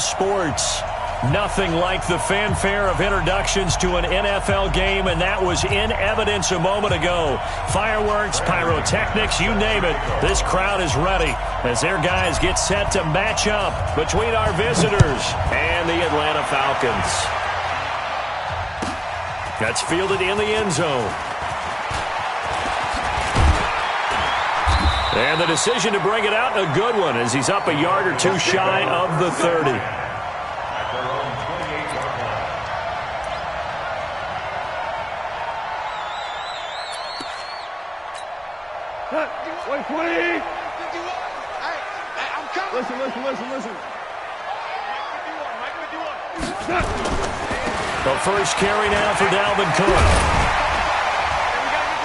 Sports. Nothing like the fanfare of introductions to an NFL game, and that was in evidence a moment ago. Fireworks, pyrotechnics, you name it. This crowd is ready as their guys get set to match up between our visitors and the Atlanta Falcons. That's fielded in the end zone. And the decision to bring it out, a good one, as he's up a yard or two shy of the 30. Listen. The first carry now for Dalvin Cook.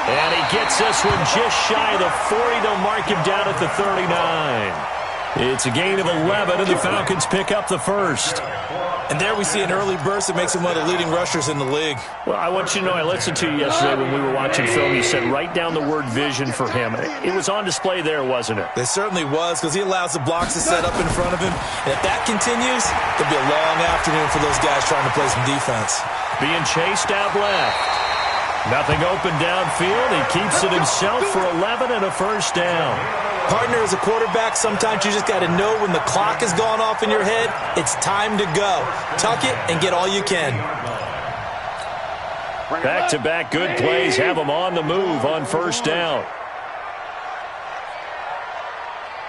And he gets this one just shy of the 40. They'll mark him down at the 39. It's a gain of 11, and the Falcons pick up the first. And there we see an early burst that makes him one of the leading rushers in the league. Well, I want you to know, I listened to you yesterday when we were watching film. You said write down the word vision for him. It was on display there, wasn't it? It certainly was, because he allows the blocks to set up in front of him. And if that continues, it'll be a long afternoon for those guys trying to play some defense. Being chased out left. Nothing open downfield. He keeps it himself for 11 and a first down. Partner, as a quarterback, sometimes you just got to know when the clock has gone off in your head, it's time to go. Tuck it and get all you can. Back-to-back good plays have him on the move on first down.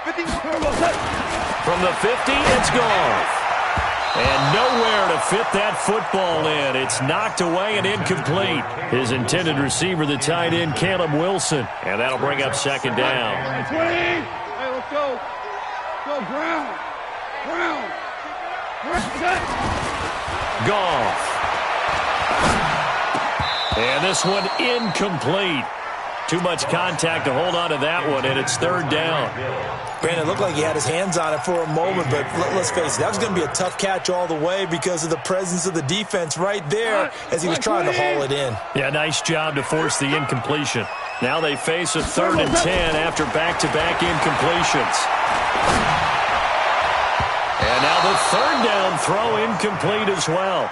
From the 50, it's gone. And nowhere to fit that football in. It's knocked away and incomplete. His intended receiver, the tight end, Caleb Wilson. And that'll bring up second down. Hey, let's go. Go, Brown. Goff. And this one incomplete. Too much contact to hold on to that one, and it's third down. Brandon, it looked like he had his hands on it for a moment, but let's face it, that was going to be a tough catch all the way because of the presence of the defense right there as he was trying to haul it in. Yeah, nice job to force the incompletion. Now they face a 3rd and 10 after back-to-back incompletions. And now the third down throw incomplete as well.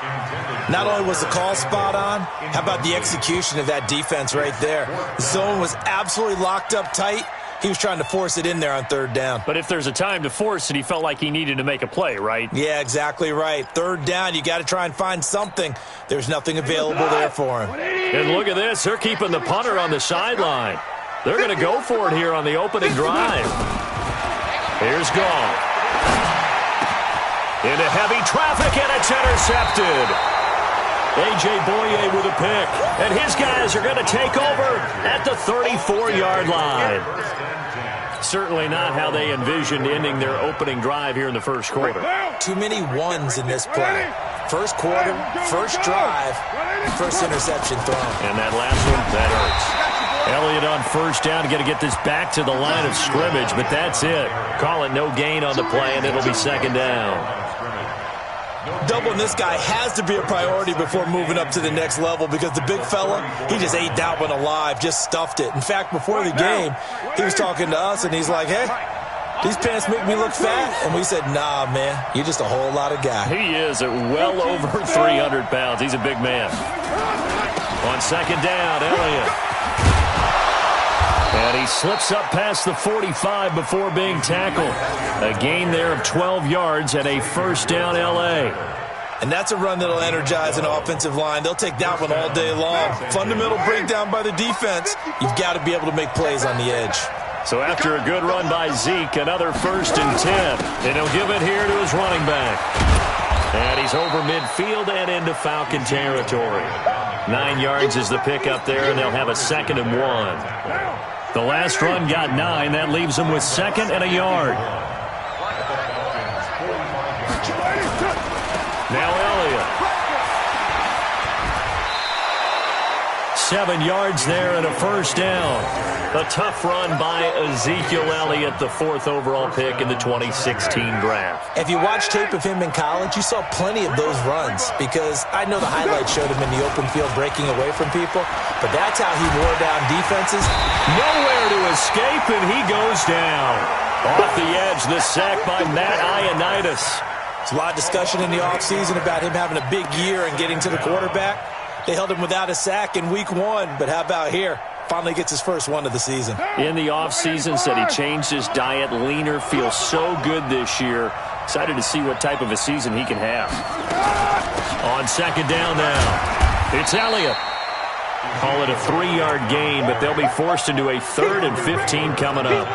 Not only was the call spot on, how about the execution of that defense right there? The zone was absolutely locked up tight. He was trying to force it in there on third down. But if there's a time to force it, he felt like he needed to make a play, right? Yeah, exactly right. Third down, you got to try and find something. There's nothing available there for him. And look at this. They're keeping the punter on the sideline. They're going to go for it here on the opening drive. Here's Goff. Into heavy traffic, and it's intercepted. A.J. Boye with a pick. And his guys are going to take over at the 34-yard line. Certainly not how they envisioned ending their opening drive here in the first quarter. Too many ones in this play. First quarter, first drive, first interception thrown. And that last one, that hurts. Elliott on first down, got to get this back to the line of scrimmage, but that's it. Call it no gain on the play, and it'll be second down. Doubling this guy has to be a priority before moving up to the next level because the big fella, he just ate that one alive, just stuffed it. In fact, before the game, he was talking to us, and he's like, hey, these pants make me look fat. And we said, nah, man, you're just a whole lot of guy. He is at well over 300 pounds. He's a big man. On second down, Elliott. And he slips up past the 45 before being tackled. A gain there of 12 yards and a first down L.A. And that's a run that'll energize an offensive line. They'll take that one all day long. Fundamental breakdown by the defense. You've got to be able to make plays on the edge. So after a good run by Zeke, another first and 10. And he'll give it here to his running back. And he's over midfield and into Falcon territory. 9 yards is the pickup there, and they'll have a second and 1. The last run got 9. That leaves them with second and a yard. Now Elliott. 7 yards there and a first down. A tough run by Ezekiel Elliott, the 4th overall pick in the 2016 draft. If you watch tape of him in college, you saw plenty of those runs because I know the highlights showed him in the open field breaking away from people, but that's how he wore down defenses. Nowhere to escape, and he goes down. Off the edge, the sack by Matt Ioannidis. There's a lot of discussion in the offseason about him having a big year and getting to the quarterback. They held him without a sack in week 1, but how about here? Finally gets his first one of the season. In the offseason, said he changed his diet, leaner, feels so good this year. Excited to see what type of a season he can have. On second down now, it's Elliott. Call it a 3-yard gain, but they'll be forced into a 3rd and 15 coming up.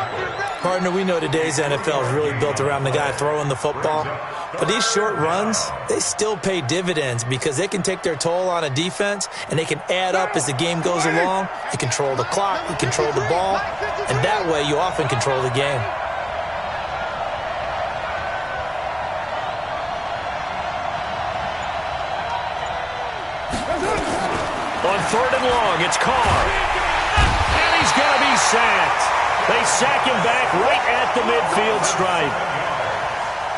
Partner, we know today's NFL is really built around the guy throwing the football. But these short runs, they still pay dividends because they can take their toll on a defense, and they can add up as the game goes along. You control the clock, you control the ball, and that way you often control the game. On 3rd and long, it's Carr. And he's going to be sacked. They sack him back right at the midfield stripe.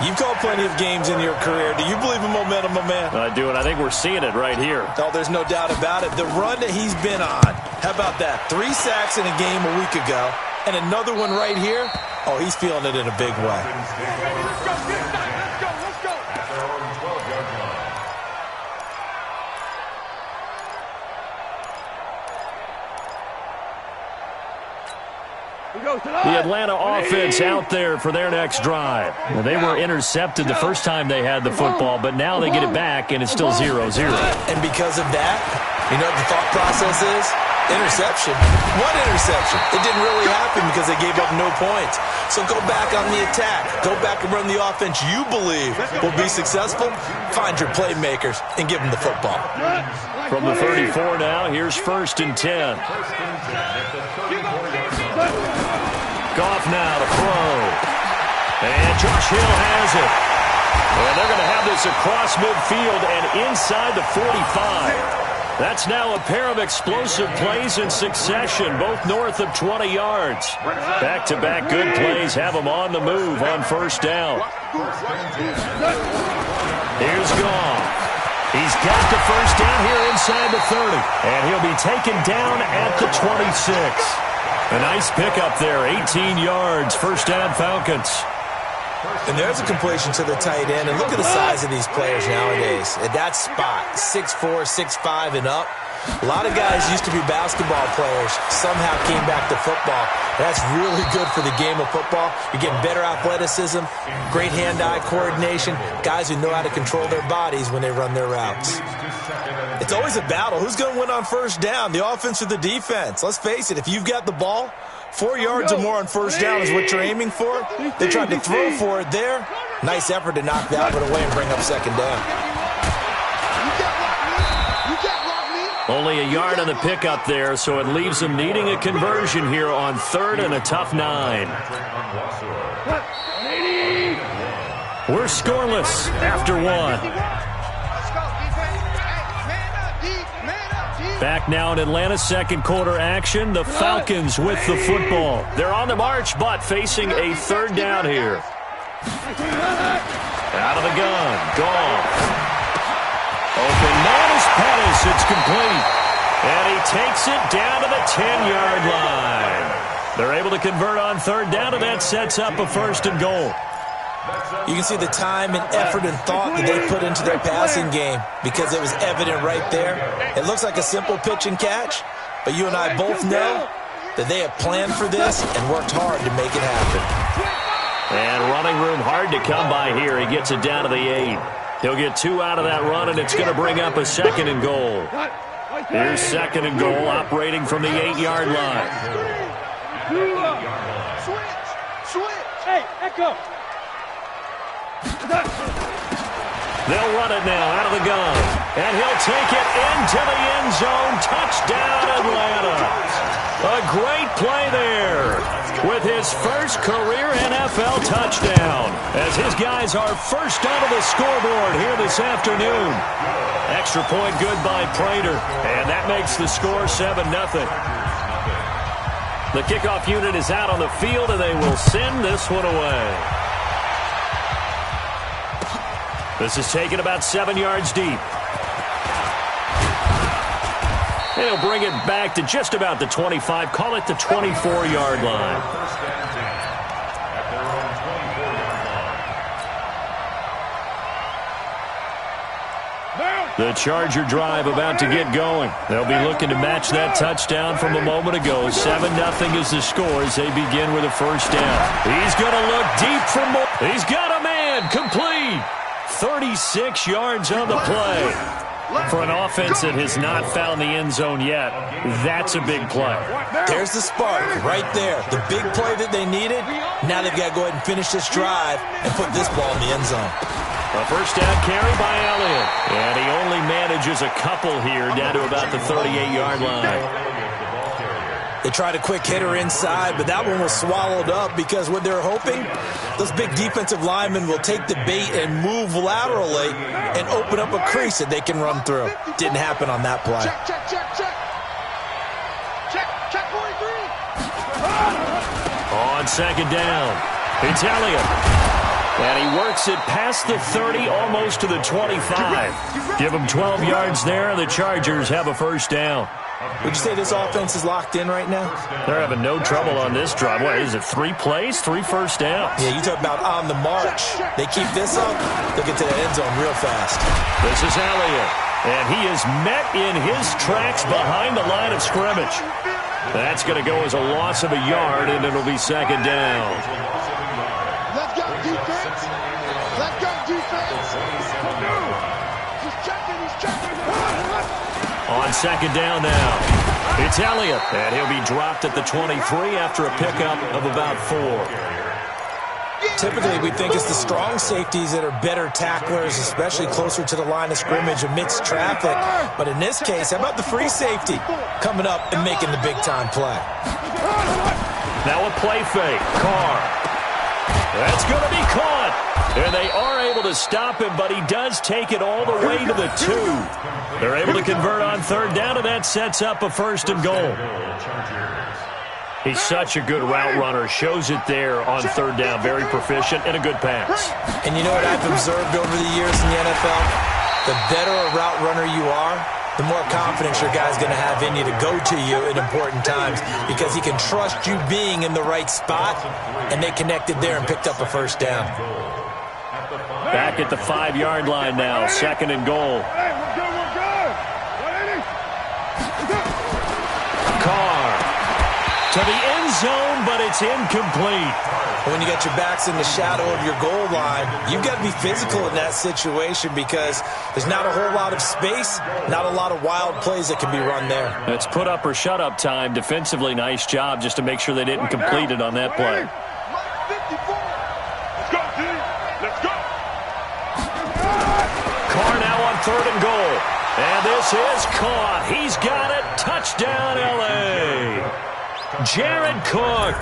You've called plenty of games in your career. Do you believe in momentum, my man? I do, and I think we're seeing it right here. Oh, there's no doubt about it. The run that he's been on, how about that? 3 sacks in a game a week ago, and another one right here. Oh, he's feeling it in a big way. The Atlanta offense out there for their next drive. Well, they were intercepted the first time they had the football, but now they get it back, and it's still 0-0. And because of that, you know what the thought process is? Interception. One interception. It didn't really happen because they gave up no points. So go back on the attack. Go back and run the offense you believe will be successful. Find your playmakers and give them the football. From the 34 now, here's 1st and 10. Goff now to throw. And Josh Hill has it. And they're going to have this across midfield and inside the 45. That's now a pair of explosive plays in succession, both north of 20 yards. Back-to-back good plays have them on the move on 1st down. Here's Goff. He's got the 1st down here inside the 30. And he'll be taken down at the 26. A nice pickup there, 18 yards, 1st down Falcons. And there's a completion to the tight end. And look at the size of these players nowadays. At that spot, 6'4", 6'5", and up. A lot of guys used to be basketball players, somehow came back to football. That's really good for the game of football. You're getting better athleticism, great hand-eye coordination, guys who know how to control their bodies when they run their routes. It's always a battle. Who's going to win on 1st down, the offense or the defense? Let's face it, if you've got the ball, 4 yards or more on 1st down is what you're aiming for. They tried to throw for it there. Nice effort to knock that one away and bring up 2nd down. Only a yard on the pickup there, so it leaves them needing a conversion here on 3rd and a tough 9. We're scoreless after 1. Back now in Atlanta's 2nd quarter action. The Falcons with the football. They're on the march, but facing a 3rd down here. Out of the gun. Goff. Open man is Pettis. It's complete. And he takes it down to the 10-yard line. They're able to convert on 3rd down, and that sets up a 1st and goal. You can see the time and effort and thought that they put into their passing game because it was evident right there. It looks like a simple pitch and catch, but you and I both know that they have planned for this and worked hard to make it happen. And running room hard to come by here. He gets it down to the 8. He'll get 2 out of that run, and it's going to bring up a 2nd and goal. Here's 2nd and goal, operating from the 8-yard line. Switch. Hey, echo. They'll run it now out of the gun. And he'll take it into the end zone. Touchdown, Atlanta. A great play there with his first career NFL touchdown as his guys are first onto the scoreboard here this afternoon. Extra point good by Prater, and that makes the score 7-0. The kickoff unit is out on the field, and they will send this one away. This is taken about 7 yards deep. And he'll bring it back to just about the 25. Call it the 24-yard line. The Charger drive about to get going. They'll be looking to match that touchdown from a moment ago. 7-0 is the score as they begin with a first down. He's going to look deep for more. He's got a man. Complete. 36 yards on the play. For an offense that has not found the end zone yet, that's a big play. There's the spark right there. The big play that they needed. Now they've got to go ahead and finish this drive and put this ball in the end zone. A first down carry by Elliott. And he only manages a couple here down to about the 38-yard line. They tried a quick hitter inside, but that one was swallowed up because what they're hoping, those big defensive linemen will take the bait and move laterally and open up a crease that they can run through. Didn't happen on that play. Check 43. On second down, it's Elliott. And he works it past the 30, almost to the 25. Give him 12 yards there. The Chargers have a first down. Would you say this offense is locked in right now? They're having no trouble on this drive. What is it, 3 plays, 3 first downs? Yeah, you talk about on the march. They keep this up, they'll get to the end zone real fast. This is Elliott, and he is met in his tracks behind the line of scrimmage. That's going to go as a loss of a yard, and it'll be second down. Let's go, defense. Let's go, defense. He's checking. On second down now, it's Elliott, and he'll be dropped at the 23 after a pickup of about 4. Typically, we think it's the strong safeties that are better tacklers, especially closer to the line of scrimmage amidst traffic. But in this case, how about the free safety coming up and making the big-time play? Now a play fake. Carr. That's going to be caught. And they are able to stop him, but he does take it all the way to the 2. They're able to convert on third down, and that sets up a first and goal. He's such a good route runner. Shows it there on third down. Very proficient and a good pass. And you know what I've observed over the years in the NFL? The better a route runner you are, the more confidence your guy's going to have in you to go to you at important times because he can trust you being in the right spot, and they connected there and picked up a first down. Back at the 5-yard line now, second and goal. Carr to the end zone, but it's incomplete. When you got your backs in the shadow of your goal line, you've got to be physical in that situation because there's not a whole lot of space, not a lot of wild plays that can be run there. It's put up or shut up time. Defensively, nice job just to make sure they didn't complete it on that play. Carr now on third and goal. And this is caught. He's got it. Touchdown, L.A. Jared Cook,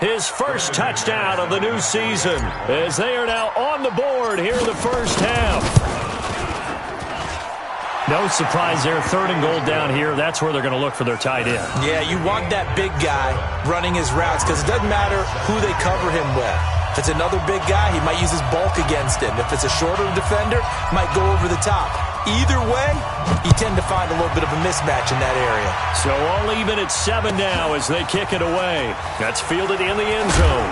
his first touchdown of the new season, as they are now on the board here in the first half. No surprise there, third and goal down here. That's where they're going to look for their tight end. Yeah, you want that big guy running his routes because it doesn't matter who they cover him with. If it's another big guy, he might use his bulk against him. If it's a shorter defender, might go over the top. Either way, you tend to find a little bit of a mismatch in that area. So all even at 7 now as they kick it away. That's fielded in the end zone.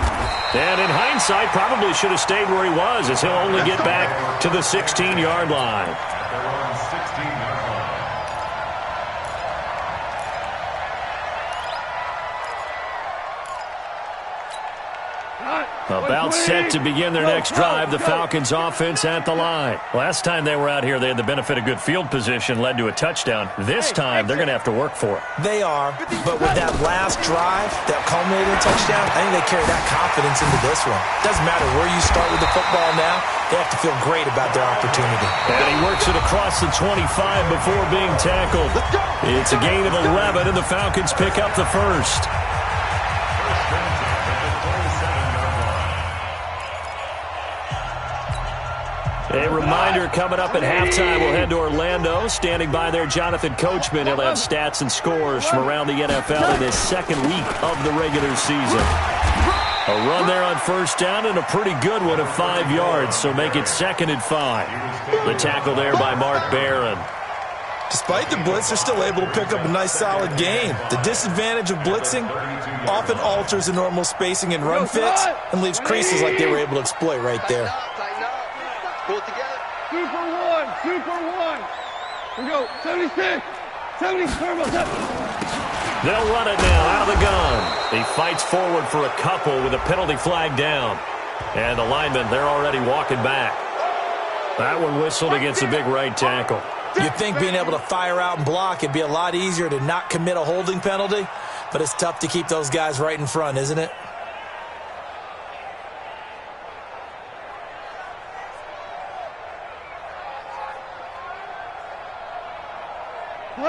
And in hindsight, probably should have stayed where he was as he'll only get back to the 16-yard line. About set to begin their next drive, the Falcons offense at the line. Last time they were out here, they had the benefit of good field position, led to a touchdown. This time, they're going to have to work for it. They are, but with that last drive, that culminating touchdown, I think they carry that confidence into this one. Doesn't matter where you start with the football now, they have to feel great about their opportunity. And he works it across the 25 before being tackled. It's a gain of 11, and the Falcons pick up the first. A reminder coming up at halftime, we'll head to Orlando. Standing by there, Jonathan Coachman. He'll have stats and scores from around the NFL in his second week of the regular season. A run there on first down and a pretty good one of 5 yards, so make it 2nd and 5. The tackle there by Mark Barron. Despite the blitz, they're still able to pick up a nice solid gain. The disadvantage of blitzing often alters the normal spacing and run fits and leaves creases like they were able to exploit right there. Pull it together. Super one. Here we go. 76. 70 turbo. They'll run it now out of the gun. He fights forward for a couple with a penalty flag down. And the linemen, they're already walking back. That one whistled against a big right tackle. You'd think being able to fire out and block, it'd be a lot easier to not commit a holding penalty, but it's tough to keep those guys right in front, isn't it?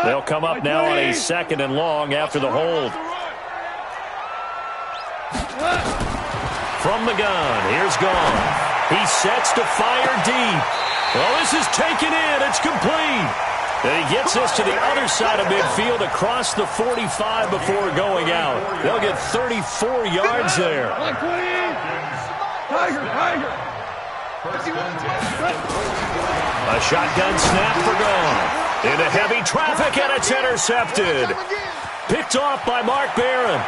They'll come up now on a 2nd and long after the hold. From the gun, here's Gone. He sets to fire deep. Well, this is taken in. It's complete. And he gets this to the other side of midfield across the 45 before going out. They'll get 34 yards there. Tiger. A shotgun snap for Gone. Into heavy traffic, and it's intercepted. Picked off by Mark Barron.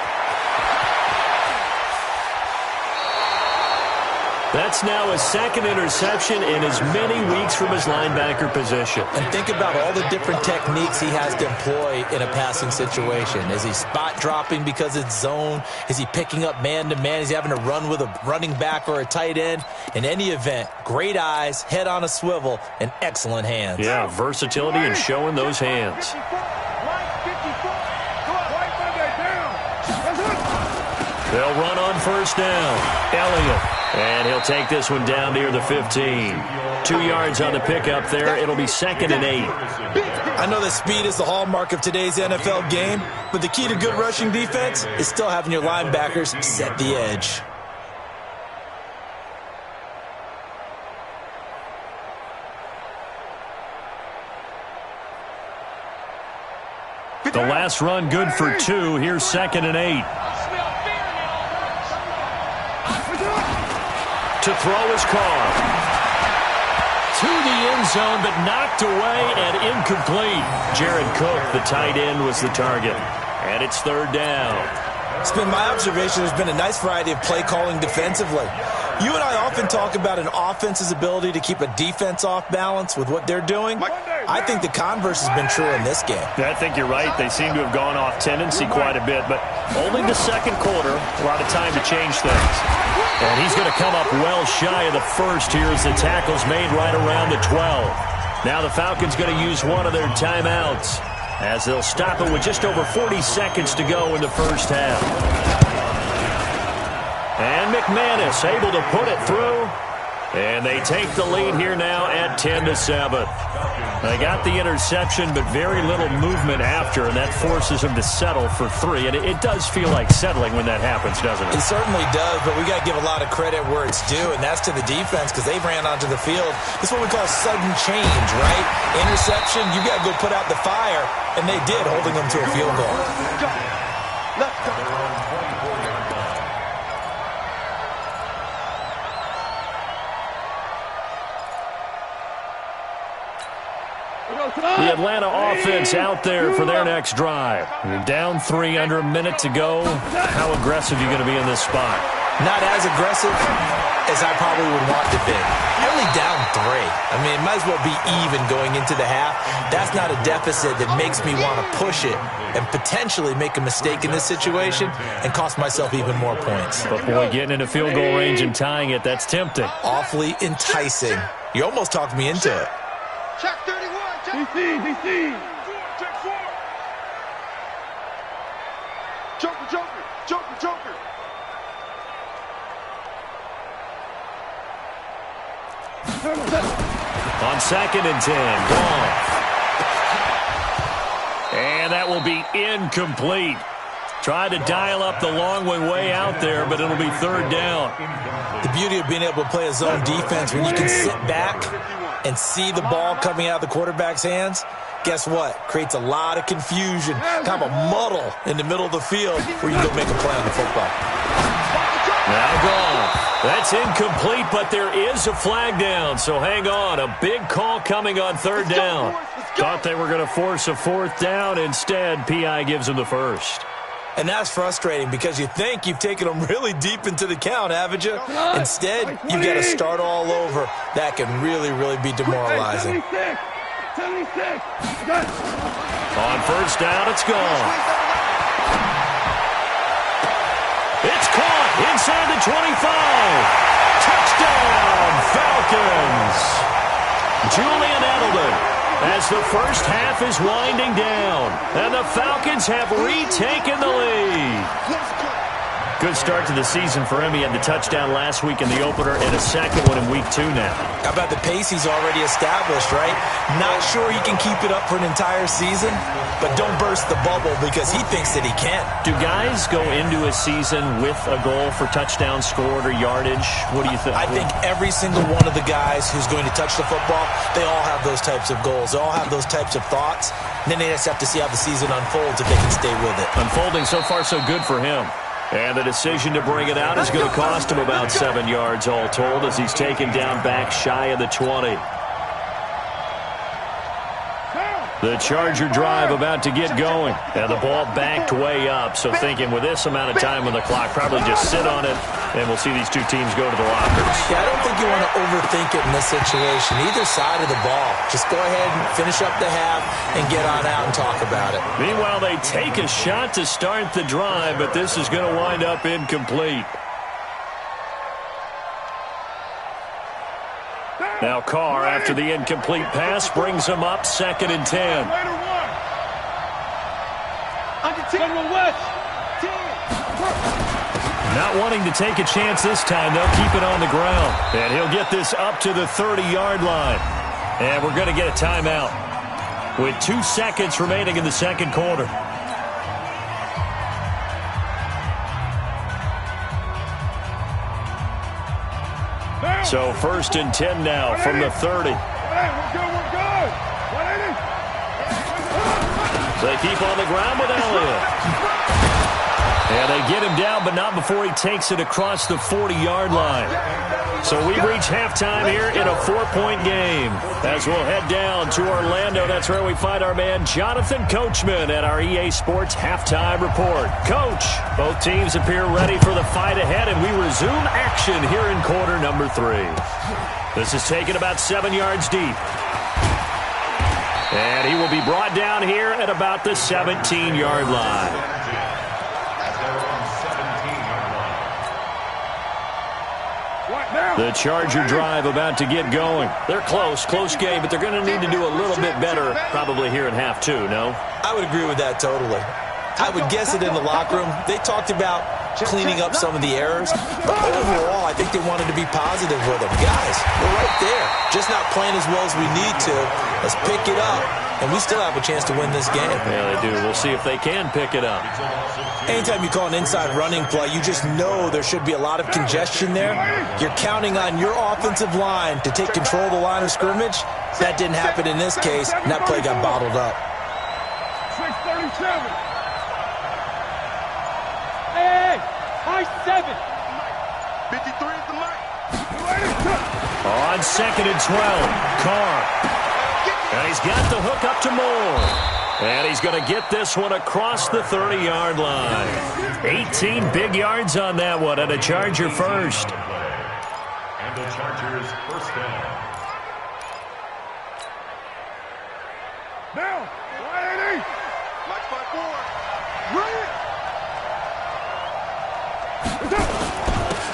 That's now his 2nd interception in as many weeks from his linebacker position. And think about all the different techniques he has to employ in a passing situation. Is he spot dropping because it's zone? Is he picking up man-to-man? Is he having to run with a running back or a tight end? In any event, great eyes, head on a swivel, and excellent hands. Yeah, versatility and showing those hands. They'll run on 1st down. Elliott. And he'll take this one down near the 15. 2 yards on the pickup there. It'll be 2nd and 8. I know that speed is the hallmark of today's NFL game, but the key to good rushing defense is still having your linebackers set the edge. The last run good for 2. Here's 2nd and 8. To throw his car. To the end zone, but knocked away and incomplete. Jared Cook, the tight end, was the target. And it's 3rd down. It's been my observation there's been a nice variety of play calling defensively. You and I often talk about an offense's ability to keep a defense off balance with what they're doing. I think the converse has been true in this game. I think you're right. They seem to have gone off tendency quite a bit, but only the 2nd quarter, a lot of time to change things. And he's going to come up well shy of the 1st here as the tackle's made right around the 12. Now the Falcons going to use one of their timeouts as they'll stop it with just over 40 seconds to go in the 1st half. And McManus able to put it through. And they take the lead here now at 10-7. They got the interception, but very little movement after, and that forces them to settle for 3. And it does feel like settling when that happens, doesn't it? It certainly does, but we got to give a lot of credit where it's due, and that's to the defense because they ran onto the field. This is what we call sudden change, right? Interception, you got to go put out the fire, and they did, holding them to a field goal. Let's go. The Atlanta offense out there for their next drive. You're down 3, under a minute to go. How aggressive are you going to be in this spot? Not as aggressive as I probably would want to be. You're only down 3. I mean, it might as well be even going into the half. That's not a deficit that makes me want to push it and potentially make a mistake in this situation and cost myself even more points. But, boy, getting into field goal range and tying it, that's tempting. Awfully enticing. You almost talked me into it. Check 31. DC. Joker. On 2nd and 10, Gone. And that will be incomplete. Tried to dial up the long way out there, but it'll be 3rd down. The beauty of being able to play a zone defense when you can sit back and see the ball coming out of the quarterback's hands, guess what? Creates a lot of confusion, kind of a muddle in the middle of the field where you can go make a play on the football. Now Gone. That's incomplete, but there is a flag down, so hang on. A big call coming on 3rd down. Thought they were going to force a 4th down. Instead, P.I. gives them the 1st. And that's frustrating because you think you've taken them really deep into the count, haven't you? Instead, you've got to start all over. That can really, really be demoralizing. 76. On first down, it's gone. It's caught inside the 25. Touchdown, Falcons. Julian Edelman. As the first half is winding down, and the Falcons have retaken the lead. Good start to the season for him. He had the touchdown last week in the opener and a second one in week 2 now. How about the pace he's already established, right? Not sure he can keep it up for an entire season, but don't burst the bubble because he thinks that he can. Do guys go into a season with a goal for touchdowns scored or yardage? What do you think? I think every single one of the guys who's going to touch the football, they all have those types of goals. They all have those types of thoughts. And then they just have to see how the season unfolds if they can stay with it. Unfolding so far so good for him. And the decision to bring it out is going to cost him about 7 yards all told as he's taken down back shy of the 20. The Charger drive about to get going. And the ball backed way up. So thinking with this amount of time on the clock, probably just sit on it, and we'll see these two teams go to the lockers. Yeah, I don't think you want to overthink it in this situation. Either side of the ball. Just go ahead and finish up the half and get on out and talk about it. Meanwhile, they take a shot to start the drive, but this is going to wind up incomplete. Now Carr, after the incomplete pass, brings him up 2nd and 10. Not wanting to take a chance this time, they'll keep it on the ground. And he'll get this up to the 30-yard line. And we're going to get a timeout with 2 seconds remaining in the second quarter. So 1st and 10 now from the 30. We're good. So they keep on the ground with Elliott. And they get him down, but not before he takes it across the 40-yard line. So we reach halftime here in a 4-point game. As we'll head down to Orlando, that's where we find our man Jonathan Coachman at our EA Sports Halftime Report. Coach, both teams appear ready for the fight ahead, and we resume action here in quarter number 3. This is taken about 7 yards deep. And he will be brought down here at about the 17-yard line. The Charger drive about to get going. They're close game, but they're going to need to do a little bit better probably here in half 2, no? I would agree with that totally. I would guess it in the locker room. They talked about cleaning up some of the errors, but overall, I think they wanted to be positive with them. Guys, we're right there. Just not playing as well as we need to. Let's pick it up, and we still have a chance to win this game. Yeah, they do. We'll see if they can pick it up. Anytime you call an inside running play, you just know there should be a lot of congestion there. You're counting on your offensive line to take control of the line of scrimmage. That didn't happen in this case, and that play got bottled up. 637. Hey, high 7. 53 is the mic. On 2nd and 12, Carr. And he's got the hook up to Moore. And he's going to get this one across the 30-yard line. 18 big yards on that one, and a Charger first. And the Chargers first down. Now, 180. Watch my board.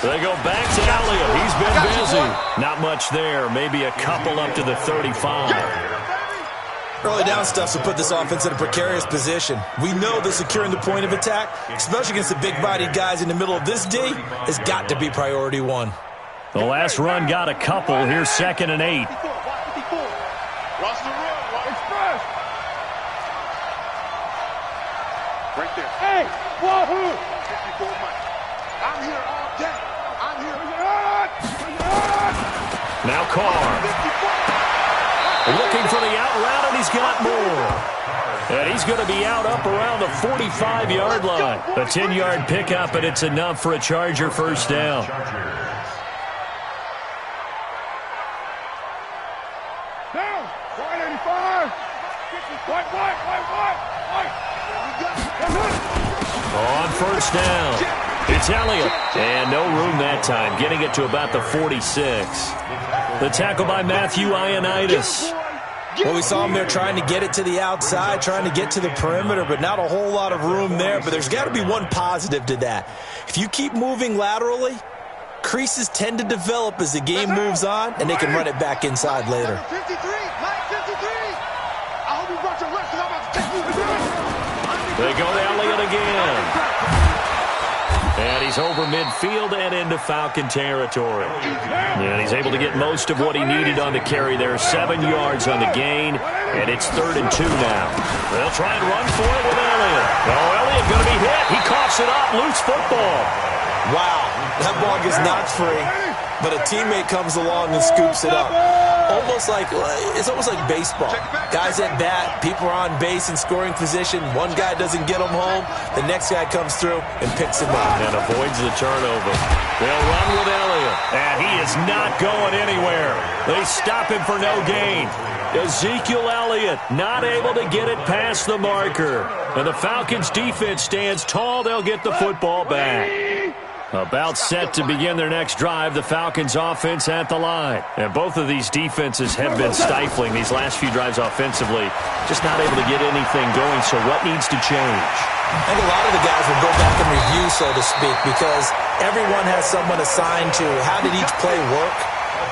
They go back to Elliott. He's been busy. Not much there. Maybe a couple up to the 35. Early down stuff will put this offense in a precarious position. We know that securing the point of attack, especially against the big-bodied guys in the middle of this D, has got to be priority 1. The last run got a couple. Here's 2nd and 8. Cross the road. Express. Right there. Hey, wahoo! 54 Mike. I'm here all day. I'm here. Now Carr. Looking for the out route, and he's got more. And he's going to be out up around the 45-yard line. A 10-yard pickup, and it's enough for a Charger first down. Down. 185. White. On first down, it's Elliott. And no room that time, getting it to about the 46. The tackle by Matthew Ioannidis. Well, we saw him there trying to get it to the outside, trying to get to the perimeter, but not a whole lot of room there. But there's got to be one positive to that. If you keep moving laterally, creases tend to develop as the game moves on, and they can run it back inside later. 53, Mike 53. I hope you brought your rest, because I'm about to take you to the They go to Elliott again. And he's over midfield and into Falcon territory. And he's able to get most of what he needed on the carry there. 7 yards on the gain, and it's 3rd and 2 now. They'll try and run for it with Elliott. Oh, Elliott going to be hit. He coughs it up. Loose football. Wow, that ball gets knocked free, but a teammate comes along and scoops it up. It's almost like baseball. Guys at bat, people are on base in scoring position. One guy doesn't get them home. The next guy comes through and picks him up. And avoids the turnover. They'll run with Elliott. And he is not going anywhere. They stop him for no gain. Ezekiel Elliott not able to get it past the marker. And the Falcons defense stands tall. They'll get the football back. About set to begin their next drive, the Falcons offense at the line. And both of these defenses have been stifling these last few drives offensively. Just not able to get anything going, so what needs to change? I think a lot of the guys will go back and review, so to speak, because everyone has someone assigned to how did each play work.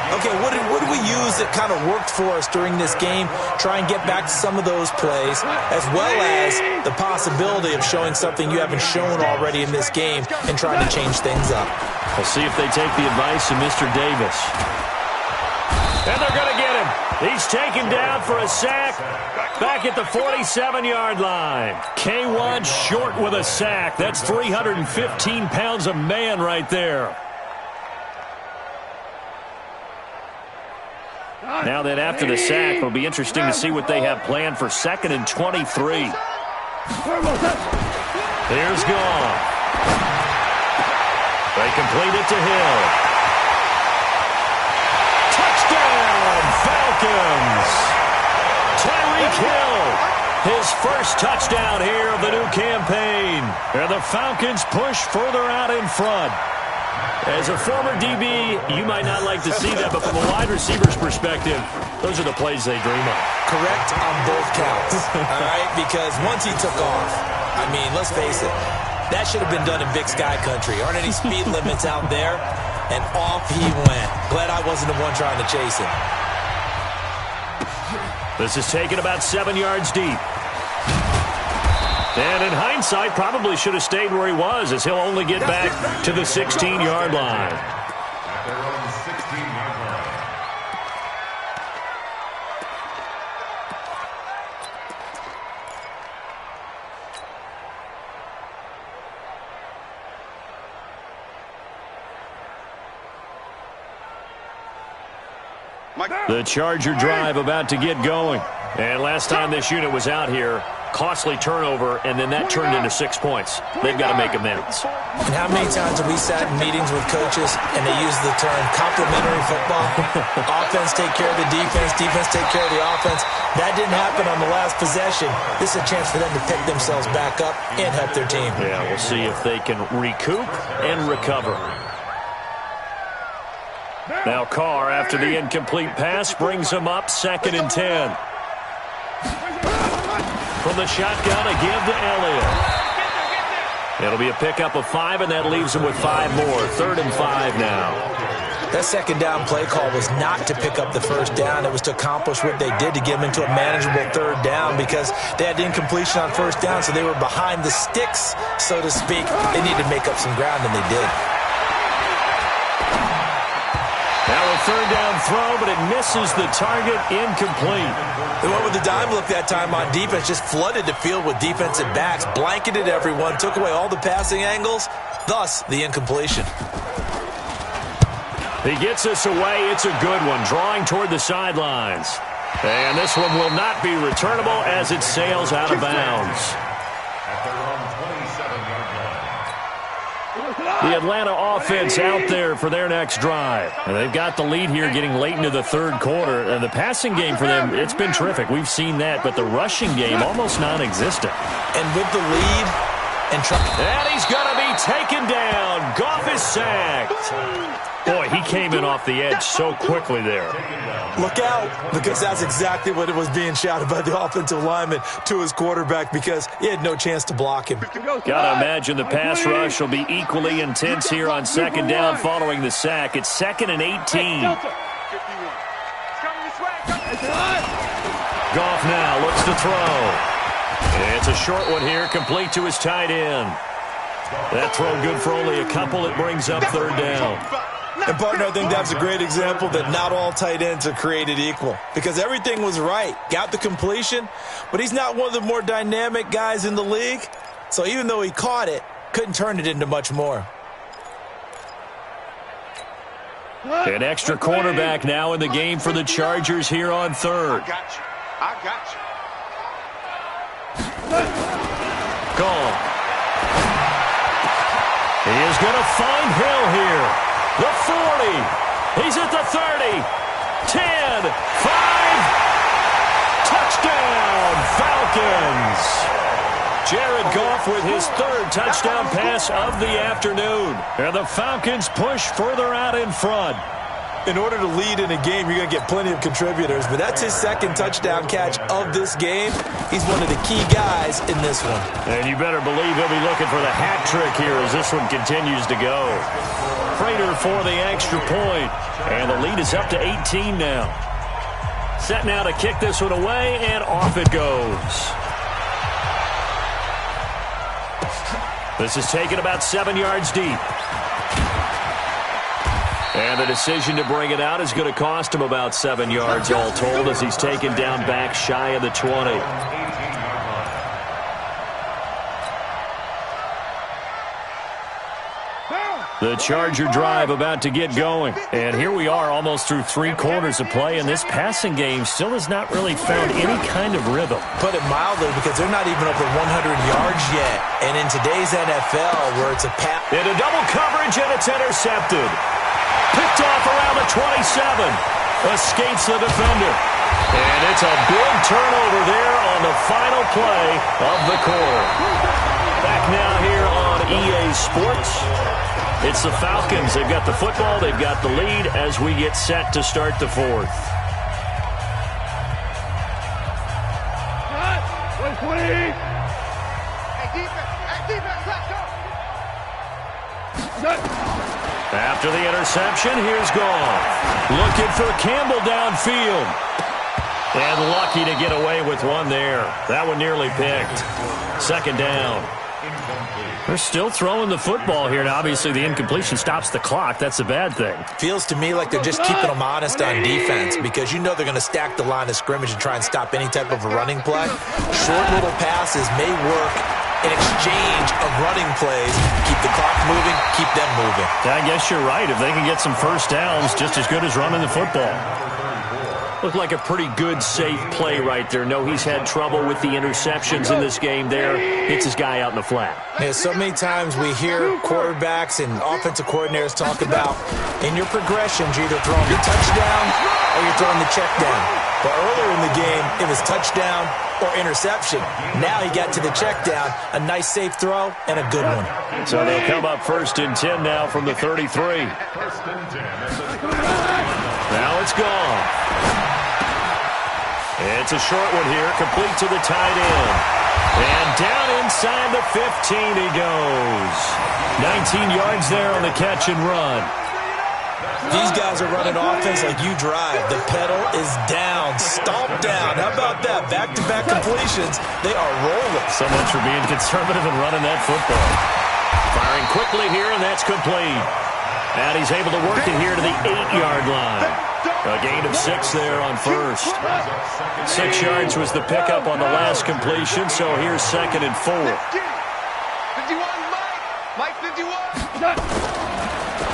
Okay, what did we use that kind of worked for us during this game? Try and get back to some of those plays, as well as the possibility of showing something you haven't shown already in this game and trying to change things up. We'll see if they take the advice of Mr. Davis. And they're going to get him. He's taken down for a sack back at the 47-yard line. K1 short with a sack. That's 315 pounds of man right there. Now that after the sack, it'll be interesting to see what they have planned for 2nd and 23. Here's Goff. They complete it to Hill. Touchdown, Falcons! Tyreek Hill, his first touchdown here of the new campaign. And the Falcons push further out in front. As a former DB, you might not like to see that, but from a wide receiver's perspective, those are the plays they dream of. Correct on both counts, all right? Because once he took off, I mean, let's face it, that should have been done in Big Sky Country. Aren't any speed limits out there? And off he went. Glad I wasn't the one trying to chase him. This is taken about 7 yards deep. And in hindsight, probably should have stayed where he was, as he'll only get back to the 16-yard line. At their own 16-yard line. The Charger drive about to get going. And last time this unit was out here, costly turnover, and then that turned into 6 points. They've got to make amends. And how many times have we sat in meetings with coaches and they use the term complementary football? Offense take care of the defense, defense take care of the offense. That didn't happen on the last possession. This is a chance for them to pick themselves back up and help their team. Yeah, we'll see if they can recoup and recover. Now Carr, after the incomplete pass, brings him up 2nd and 10. From the shotgun, a give to Elliott. It'll be a pickup of 5, and that leaves him with 5 more. 3rd and 5 now. That second down play call was not to pick up the first down. It was to accomplish what they did to get them into a manageable 3rd down, because they had incompletion on 1st down, so they were behind the sticks, so to speak. They needed to make up some ground, and they did. Now a 3rd down throw, but it misses the target, incomplete. They went with the dime look that time on defense, just flooded the field with defensive backs, blanketed everyone, took away all the passing angles, thus the incompletion. He gets us away. It's a good one, drawing toward the sidelines. And this one will not be returnable as it sails out of bounds. At their own 27-yard line. The Atlanta offense out there for their next drive. And they've got the lead here getting late into the 3rd quarter. And the passing game for them, it's been terrific. We've seen that. But the rushing game, almost non-existent. And with the lead, and try. And he's going to be taken down. Goff is sacked. Boy, he came in off the edge so quickly there. Look out, because that's exactly what it was being shouted by the offensive lineman to his quarterback, because he had no chance to block him. Gotta imagine the pass rush will be equally intense here on second down following the sack. It's 2nd and 18. Goff now looks to throw. It's a short one here, complete to his tight end. That throw good for only a couple. It brings up 3rd down. And, partner, I think that's a great example that not all tight ends are created equal, because everything was right. Got the completion, but he's not one of the more dynamic guys in the league. So even though he caught it, couldn't turn it into much more. An extra cornerback now in the game for the Chargers here on 3rd. I got you. Gone. He is going to find Hill here. The 40. He's at the 30. 10. 5. Touchdown, Falcons. Jared Goff with his 3rd touchdown pass of the afternoon. And the Falcons push further out in front. In order to lead in a game, you're going to get plenty of contributors, but that's his 2nd touchdown catch of this game. He's one of the key guys in this one. And you better believe he'll be looking for the hat trick here as this one continues to go. Prater for the extra point, and the lead is up to 18 now. Set now to kick this one away, and off it goes. This is taken about 7 yards deep. And the decision to bring it out is going to cost him about 7 yards all told as he's taken down back shy of the 20. The Charger drive about to get going. And here we are almost through 3 quarters of play, and this passing game still has not really found any kind of rhythm. Put it mildly, because they're not even over 100 yards yet. And in today's NFL, where it's a pass. Into double coverage, and it's intercepted. Picked off around the 27. Escapes the defender. And it's a big turnover there on the final play of the quarter. Back now here on EA Sports. It's the Falcons. They've got the football. They've got the lead as we get set to start the 4th. After the interception, here's Goff. Looking for Campbell downfield. And lucky to get away with one there. That one nearly picked. 2nd down. They're still throwing the football here. Now, obviously, the incompletion stops the clock. That's a bad thing. Feels to me like they're just keeping them honest on defense, because you know they're going to stack the line of scrimmage and try and stop any type of a running play. Short little passes may work in exchange of running plays. Keep the clock moving, keep them moving. I guess you're right. If they can get some first downs, just as good as running the football. Looked like a pretty good, safe play right there. No, he's had trouble with the interceptions in this game there. Hits his guy out in the flat. Yeah, so many times we hear quarterbacks and offensive coordinators talk about, in your progressions, you're either throwing the touchdown or you're throwing the check down. But earlier in the game, it was touchdown or interception. Now he got to the check down, a nice safe throw, and a good one. So they'll come up 1st and 10 now from the 33. Now it's gone. It's a short one here, complete to the tight end. And down inside the 15 he goes. 19 yards there on the catch and run. These guys are running offense like you drive. The pedal is down, stomp down. How about that? Back-to-back completions. They are rolling. So much for being conservative and running that football. Firing quickly here, and that's complete. And he's able to work it here to the 8-yard line. A gain of 6 there on 1st. 6 yards was the pickup on the last completion, so here's 2nd and 4. 51, Mike 51.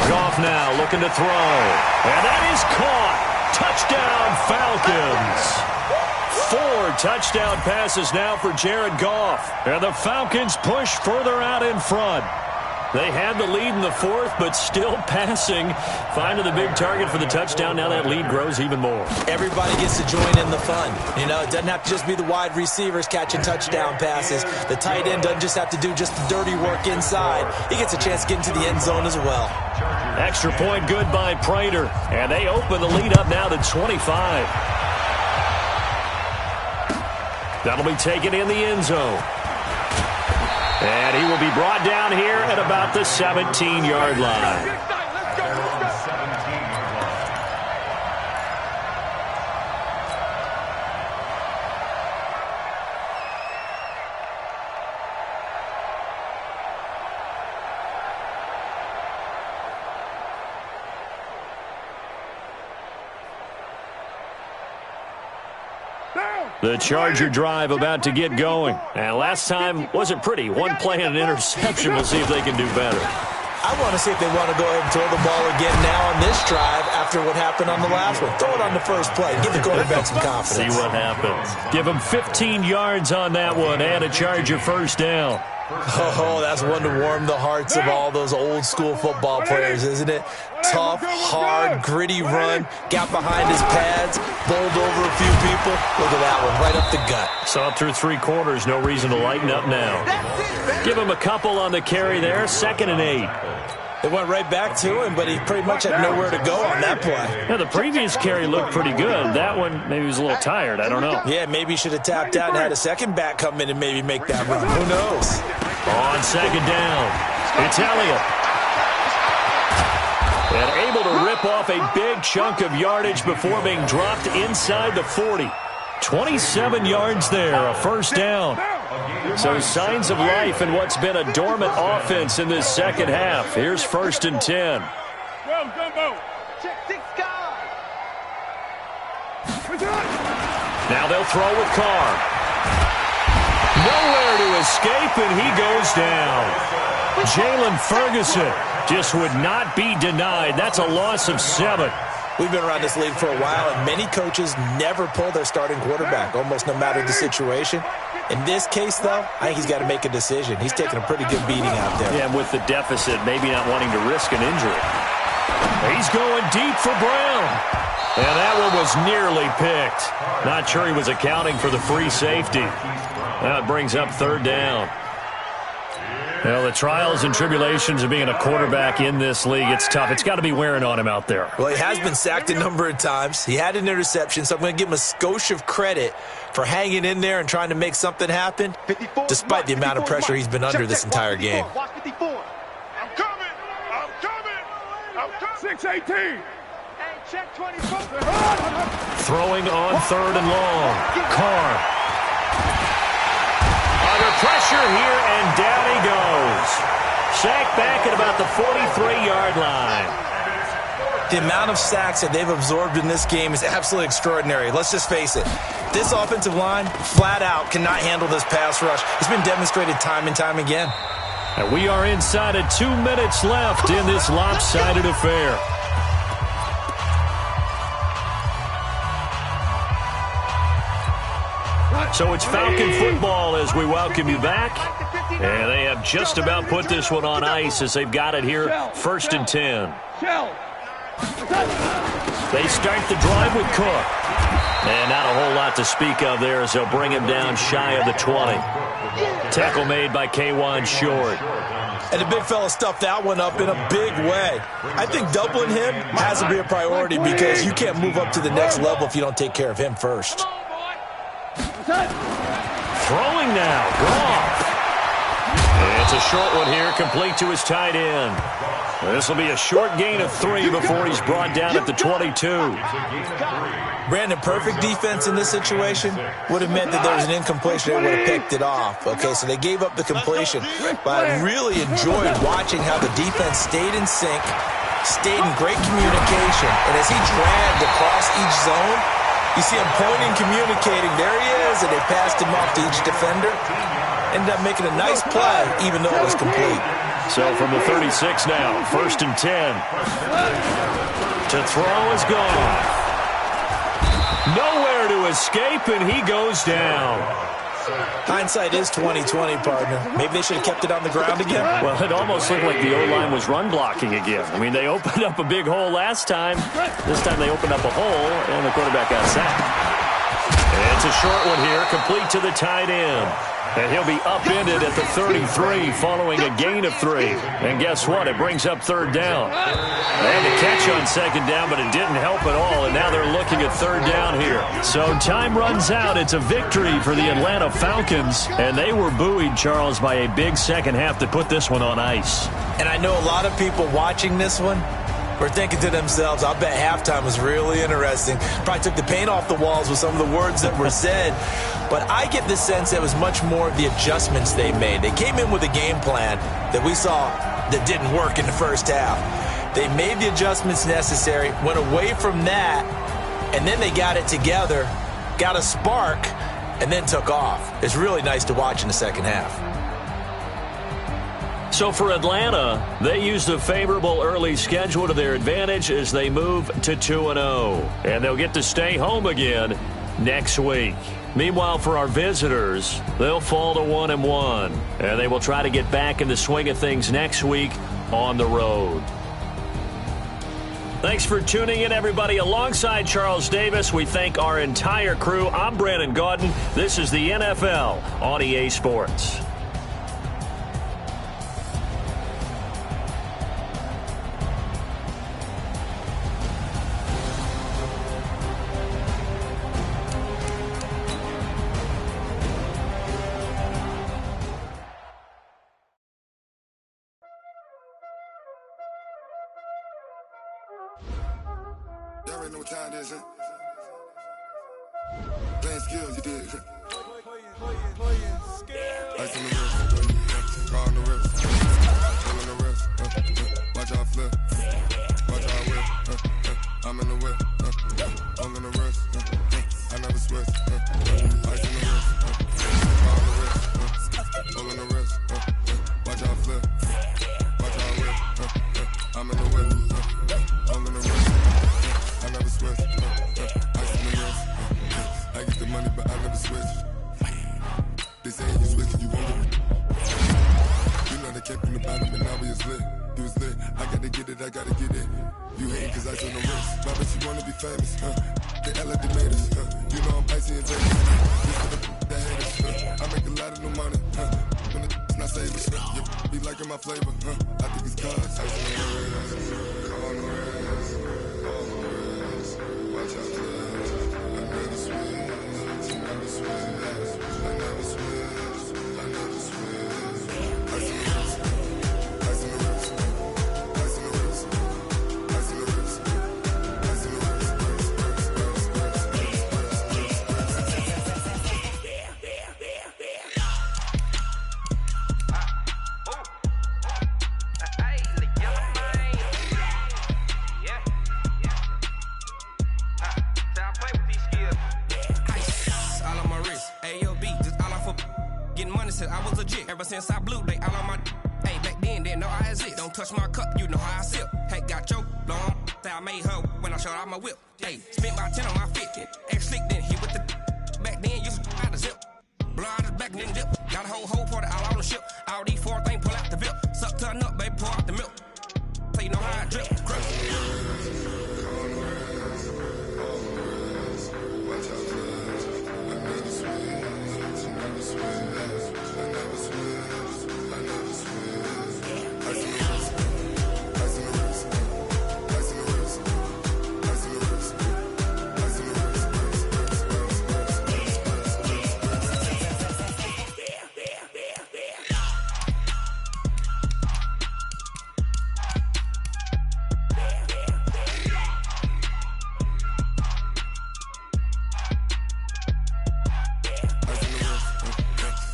Goff now looking to throw. And that is caught. Touchdown, Falcons. 4 touchdown passes now for Jared Goff. And the Falcons push further out in front. They had the lead in the fourth, but still passing. Finding the big target for the touchdown. Now that lead grows even more. Everybody gets to join in the fun. You know, it doesn't have to just be the wide receivers catching touchdown passes. The tight end doesn't just have to do just the dirty work inside. He gets a chance to get into the end zone as well. Extra point good by Prater. And they open the lead up now to 25. That'll be taken in the end zone. And he will be brought down here at about the 17-yard line. The Charger drive about to get going. And last time wasn't pretty. One play and an interception. We'll see if they can do better. I want to see if they want to go ahead and throw the ball again now on this drive after what happened on the last one. Throw it on the first play. Give the quarterback some confidence. See what happens. Give him 15 yards on that one and a Charger first down. Oh, that's one to warm the hearts of all those old-school football players, isn't it? Tough, hard, gritty run, got behind his pads, bowled over a few people. Look at that one, right up the gut. Saw it through 3 quarters, no reason to lighten up now. Give him a couple on the carry there, 2nd and 8. It went right back to him, but he pretty much had nowhere to go on that play. Yeah, the previous carry looked pretty good. That one, maybe he was a little tired. I don't know. Yeah, maybe he should have tapped out and had a second back come in and maybe make that run. Who knows? On 2nd down, it's Elliott. And able to rip off a big chunk of yardage before being dropped inside the 40. 27 yards there, a first down. So signs of life in what's been a dormant offense in this second half. Here's 1st and 10. Now they'll throw with Carr. Nowhere to escape, and he goes down. Jalen Ferguson just would not be denied. That's a loss of 7. We've been around this league for a while, and many coaches never pull their starting quarterback, almost no matter the situation. In this case, though, I think he's got to make a decision. He's taking a pretty good beating out there. Yeah, and with the deficit, maybe not wanting to risk an injury. He's going deep for Brown. And that one was nearly picked. Not sure he was accounting for the free safety. That brings up 3rd down. Well, the trials and tribulations of being a quarterback in this league, it's tough. It's got to be wearing on him out there. Well, he has been sacked a number of times. He had an interception, so I'm going to give him a skosh of credit for hanging in there and trying to make something happen, despite the amount of pressure he's been under this entire game. I'm coming. 6-18. Check 24. Throwing on 3rd and long. Carr. Under pressure here, and down he goes. Sacked back at about the 43-yard line. The amount of sacks that they've absorbed in this game is absolutely extraordinary. Let's just face it. This offensive line, flat out, cannot handle this pass rush. It's been demonstrated time and time again. And we are inside of 2 minutes left in this lopsided affair. So it's Falcon football as we welcome you back. And they have just about put this one on ice as they've got it here, 1st and 10. They start the drive with Cook. And not a whole lot to speak of there as they'll bring him down shy of the 20. Tackle made by K'Wan Short. And the big fella stuffed that one up in a big way. I think doubling him has to be a priority because you can't move up to the next level if you don't take care of him first. Throwing now, Goff. It's a short one here, complete to his tight end. This will be a short gain of 3 before he's brought down at the 22. Brandon, perfect defense in this situation would have meant that there was an incompletion. They would have picked it off. Okay, so they gave up the completion. But I really enjoyed watching how the defense stayed in sync, stayed in great communication. And as he dragged across each zone, you see him pointing, communicating. There he is, and they passed him off to each defender. Ended up making a nice play, even though it was complete. So from the 36 now, 1st and 10. To throw is gone. Nowhere to escape, and he goes down. Hindsight is 20/20, partner. Maybe they should have kept it on the ground again. Well, it almost looked like the O-line was run blocking again. I mean, they opened up a big hole last time. This time they opened up a hole, and the quarterback got sacked. And it's a short one here, complete to the tight end. And he'll be upended at the 33 following a gain of 3. And guess what? It brings up third down. They had to catch on second down, but it didn't help at all. And now they're looking at third down here. So time runs out. It's a victory for the Atlanta Falcons. And they were buoyed, Charles, by a big second half to put this one on ice. And I know a lot of people watching this one were thinking to themselves, I bet halftime was really interesting. Probably took the paint off the walls with some of the words that were said. But I get the sense it was much more of the adjustments they made. They came in with a game plan that we saw that didn't work in the first half. They made the adjustments necessary, went away from that, and then they got it together, got a spark, and then took off. It's really nice to watch in the second half. So for Atlanta, they used a favorable early schedule to their advantage as they move to 2-0. And they'll get to stay home again next week. Meanwhile, for our visitors, they'll fall to 1-1. And they will try to get back in the swing of things next week on the road. Thanks for tuning in, everybody. Alongside Charles Davis, we thank our entire crew. I'm Brandon Gaudin. This is the NFL on EA Sports. Y'all already know what time it is, huh? Playing skills, you did. Ice on the wrist, car on the wrist, pull on the wrist, watch how I flip, watch how I whip, I'm in the whip, all in the wrist, I never switch, ice on the wrist, car on the wrist, pull on the wrist, watch how I flip, watch how I whip, I'm in the whip, all in the wrist. I never switch, ice in the wrist, I get the money but I never switch. They saying you switch, you won't get it. You know they came from the bottom and now we is lit. You was lit, I gotta get it, I gotta get it. You hating cause ice on the wrist, why bet you wanna be famous, They L like they made us, you know I'm icy and Vegas. This for the haters, I make a lot of new money, when it's not savers. You be liking my flavor, I think it's cause ice on the wrist, on the wrist. Watch out, I never switch, I never switch, I never switch, I never switch. Ice in the wrist, ice in the wrist, ice in the wrist, ice in the wrist, ice in the wrist. I was legit. Ever since I blew, they all on my hey, back then, didn't know I exist. Don't touch my cup, you know how I sip. Hey, got your long, I made her when I showed out my whip. Hey, spent about 10 on my fit. Ex-slick, then hit with the back then, used to out the zip. Blow out his back, then dip. Got a whole party all on the ship. All these 4 things, pull out the VIP. Suck, turn up, baby, pour out the milk. So you know how I drip.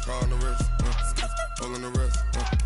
Car on the wrist, all in the wrist.